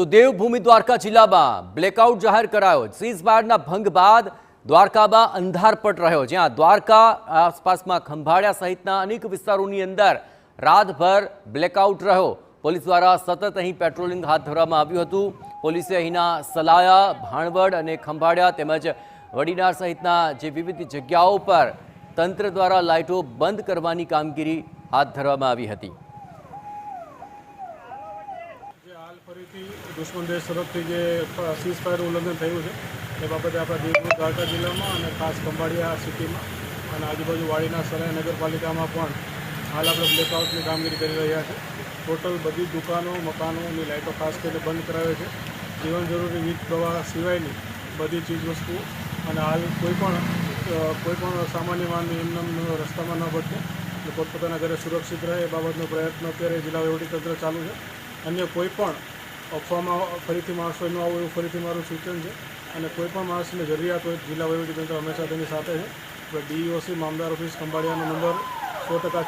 તો દેવભૂમિ દ્વારકા જિલ્લામાં બ્લેકઆઉટ જાહેર કરાયો। સીઝફાયરના ભંગ બાદ દ્વારકામાં અંધારપટ રહ્યો, જ્યાં દ્વારકા આસપાસમાં ખંભાળિયા સહિતના અનેક વિસ્તારોની અંદર રાતભર બ્લેકઆઉટ રહ્યો। પોલીસ દ્વારા સતત અહીં પેટ્રોલિંગ હાથ ધરવામાં આવ્યું હતું। પોલીસે અહીંના સલાયા, ભાણવડ અને ખંભાળિયા તેમજ વડીનાર સહિતના જે વિવિધ જગ્યાઓ પર તંત્ર દ્વારા લાઇટો બંધ કરવાની કામગીરી હાથ ધરવામાં આવી હતી। ફરીથી દુશ્મન દેશ તરફથી જે સીઝફાયર ઉલ્લંઘન થયું છે એ બાબતે આપણા દેવભૂમિ દ્વારકા જિલ્લામાં અને ખાસ ખંભાળિયા સિટીમાં અને આજુબાજુ વાડીના સરાય નગરપાલિકામાં પણ હાલ આપણે બ્લેકઆઉટની કામગીરી કરી રહ્યા છે। ટોટલ બધી દુકાનો, મકાનોની લાઇટો ખાસ કરીને બંધ કરાવે છે। જીવન જરૂરી વીજ પ્રવાહ સિવાયની બધી ચીજવસ્તુઓ અને હાલ કોઈ પણ સામાન્ય માનવી એમને રસ્તામાં ન ભટકે એટલે પોતપોતાના ઘરે સુરક્ષિત રહે એ બાબતનો પ્રયત્ન અત્યારે જિલ્લા વહીવટીતંત્ર ચાલુ છે। અન્ય કોઈ પણ અફવામાં ફરીથી માણસો ન આવે એવું ફરીથી મારું સૂચન છે અને કોઈ પણ માણસને જરૂરિયાત હોય જિલ્લા વહીવટીતંત્ર હંમેશા તેની સાથે છે। આપણે DEOC મામદાર ઓફિસ ખંભાળિયાનો નંબર 100%